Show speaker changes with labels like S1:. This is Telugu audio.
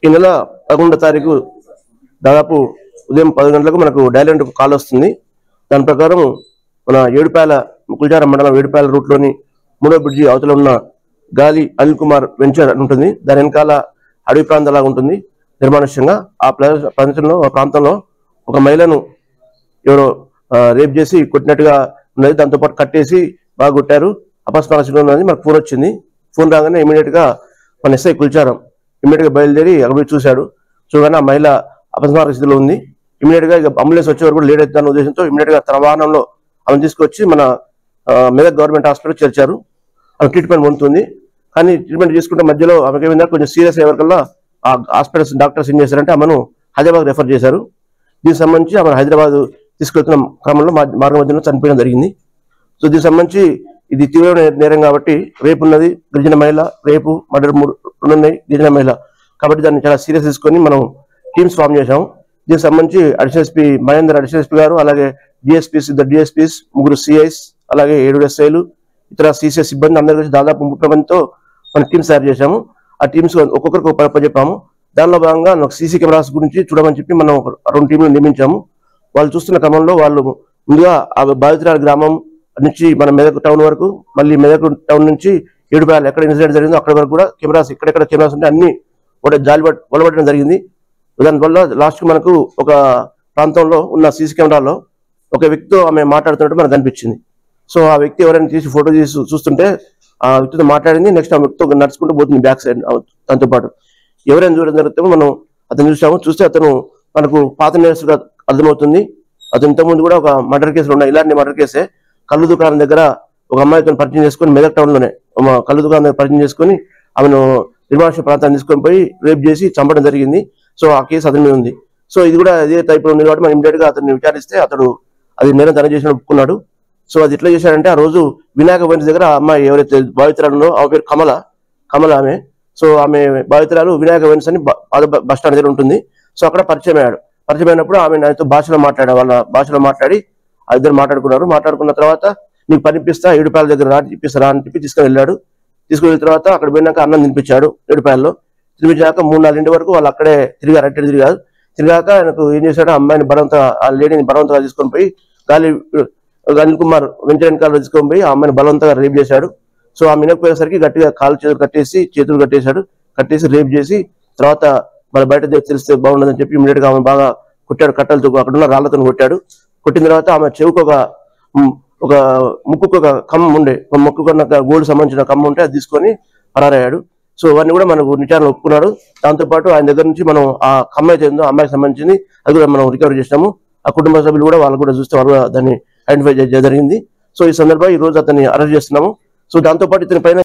S1: ఈ నెల 11వ తారీఖు దాదాపు ఉదయం 10 గంటలకు మనకు డైలాండ్ కాల్ వస్తుంది. దాని ప్రకారం మన ఏడుపాయల ముకుల్చారం మండలం ఏడుపాయల రూట్లోని 3వ బ్రిడ్జి అవతల ఉన్న గాలి అనిల్ కుమార్ వెంచర్ ఉంటుంది. దాని వెనకాల అడవి ప్రాంతంలాగా ఉంటుంది నిర్మానుష్యంగా. ఆ ప్రాంతంలో ఒక మహిళను ఎవరో రేప్ చేసి కొట్టినట్టుగా ఉన్నది. దాంతోపాటు కట్టేసి బాగా కొట్టారు. అపస్మారకంగా ఉన్నది. మనకు ఫోన్ వచ్చింది. ఫోన్ రాగానే ఇమీడియట్ గా మన ఎస్ఐ కుల్చారం ఇమీడియట్ గా బయలుదేరి అక్కడ చూశాడు. చూడగానే ఆ మహిళ అపస్మారక స్థితిలో ఉంది. ఇమీడియట్ గా అంబులెన్స్ వచ్చే వరకు లేట్ అవుతుందన్న ఉద్దేశంతో ఇమీడియట్ గా తన వాహనంలో ఆమెను తీసుకొచ్చి మన మెదక్ గవర్నమెంట్ హాస్పిటల్ చేర్చారు. ఆమె ట్రీట్మెంట్ పొందుతుంది. కానీ ట్రీట్మెంట్ చేసుకుంటే మధ్యలో ఆమెకి ఏమైందా కొంచెం సీరియస్ అయ్యే వరకల్లా ఆ హాస్పిటల్స్ డాక్టర్స్ ఏం చేశారంటే ఆమెను హైదరాబాద్ రెఫర్ చేశారు. దీనికి సంబంధించి ఆమె హైదరాబాద్ తీసుకెళ్తున్న క్రమంలో మార్గ మధ్యలో చనిపోవడం జరిగింది. సో దీనికి సంబంధించి ఇది తీవ్రమైన నేరం కాబట్టి రేపు ఉన్నది, గిరిజన మహిళ, రేపు మర్డర్ 2 ఉన్నాయి గిరిజన మహిళ కాబట్టి దాన్ని చాలా సీరియస్ తీసుకొని మనం టీమ్స్ ఫామ్ చేశాం. దీనికి సంబంధించి additional SP Mahender, additional SP గారు, అలాగే డిఎస్పీస్, 2 డిఎస్పీస్, 3 సిఐస్, అలాగే 7 ఎస్ఐలు, ఇతర సిసిఎస్ సిబ్బంది అందరూ కలిసి దాదాపు 30 మందితో మనం టీమ్స్ తయారు చేశాము. ఆ టీమ్స్ ఒక్కొక్కరికి ఒక చెప్పాము. దానిలో భాగంగా సీసీ కెమెరాస్ గురించి చూడమని చెప్పి మనం 2 టీంలు నియమించాము. వాళ్ళు చూస్తున్న క్రమంలో వాళ్ళు ముందుగా ఆ బాధితురాల గ్రామం నుంచి మన మెదక్ టౌన్ వరకు, మళ్ళీ మెదక్ టౌన్ నుంచి ఏడుపాయలు ఎక్కడ ఇన్సిడెంట్ జరిగిందో అక్కడ వరకు కూడా కెమెరాస్ ఎక్కడెక్కడ కెమెరాస్ ఉంటే అన్ని కూడా వలబట్టడం జరిగింది. దానివల్ల లాస్ట్ మనకు ఒక ప్రాంతంలో ఉన్న సీసీ కెమెరాలో ఒక వ్యక్తితో ఆమె మాట్లాడుతున్నట్టు మనకు కనిపించింది. సో ఆ వ్యక్తి ఎవరైనా తీసి ఫోటో తీసి చూస్తుంటే ఆ వ్యక్తితో మాట్లాడింది. నెక్స్ట్ ఆ వ్యక్తితో నడుచుకుంటూ పోతుంది బ్యాక్ సైడ్. దాంతోపాటు ఎవరైనా చూడడం జరిగితే మనం అతను చూసాము. చూస్తే అతను మనకు పాత నేరస్తుగా అర్థమవుతుంది. అతను ఇంతకుముందు కూడా ఒక మర్డర్ కేసులు ఉన్నాయి. ఇలాంటి మర్డర్ కేసే. కళ్ళు దుకాణం దగ్గర ఒక అమ్మాయితో పరిచయం చేసుకుని మెదక్ టౌన్ లోనే కళ్ళు దుకాణం దగ్గర పరిచయం చేసుకుని ఆమెను నిర్మానుష్య ప్రాంతాన్ని తీసుకొని పోయి రేప్ చేసి చంపడం జరిగింది. సో ఆ కేసు అతని మీద ఉంది. సో ఇది కూడా అదే టైప్ లో ఉంది కాబట్టి మనం ఇమీడియట్ గా అతన్ని విచారిస్తే అతడు అది నేరం తన చేసిన ఒప్పుకున్నాడు. సో అది ఎట్లా చేశాడంటే ఆ రోజు వినాయక వెన్స్ దగ్గర ఆ అమ్మాయి ఎవరైతే బాధితురాలున్నో ఆమె పేరు కమల ఆమె. సో ఆమె బాధితురాలు వినాయక వెన్స్ అని బస్ స్టాండ్ దగ్గర ఉంటుంది. సో అక్కడ పరిచయం అయ్యాడు. పరిచయం అయినప్పుడు ఆమె నాతో భాషలో మాట్లాడాడు. వాళ్ళ భాషలో మాట్లాడి ఆ ఇద్దరు మాట్లాడుకున్నారు. మాట్లాడుకున్న తర్వాత నీకు పనిపిస్తా ఏడుపాయల దగ్గర ఇప్పిస్తారా అని చెప్పి తీసుకుని వెళ్ళాడు. తీసుకువెళ్ళిన తర్వాత అక్కడ పోయినాక అన్నం తినిపించాడు. ఏడుపాయల్లో తినిపించాక 3-4 వరకు వాళ్ళు అక్కడే తిరిగారు. అట్టే తిరిగాక ఆయనకు ఏం చేశాడు, అమ్మాయిని ఆ లేడీని బలవంతంగా తీసుకొని పోయి అనిల్ కుమార్ వెంచర్ వెనకాల తీసుకొని పోయి ఆ అమ్మాయిని బలవంతంగా రేప్ చేశాడు. సో ఆ మినకపోయేసరికి గట్టిగా కాలు చేతులు కట్టేసి రేప్ చేసి తర్వాత మన బయట తెలిస్తే బాగుండదని చెప్పి ఇమీడియట్ గా ఆమె బాగా కొట్టాడు. కట్టలతో అక్కడ ఉన్న రాళ్లతో కొట్టాడు. కొట్టిన తర్వాత ఆమె చెవుకు ఒక ముక్కుకు ఒక కమ్మ ఉండే, ముక్కుకున్న గోల్డ్ సంబంధించిన కమ్మ ఉంటే అది తీసుకొని పరారయ్యాడు. సో అవన్నీ కూడా మనకు విచారణ ఒప్పుకున్నాడు. దాంతోపాటు ఆయన దగ్గర నుంచి మనం ఆ కమ్మ అయితే ఉందో అమ్మాయికి సంబంధించింది అది కూడా మనం రికవరీ చేసినాము. ఆ కుటుంబ సభ్యులు కూడా వాళ్ళు కూడా చూస్తే వాళ్ళు దాన్ని ఐడెంటిఫై చేయడం జరిగింది. సో ఈ సందర్భంగా ఈ రోజు అతన్ని అరెస్ట్ చేస్తున్నాము. సో దాంతోపాటు ఇతని పైన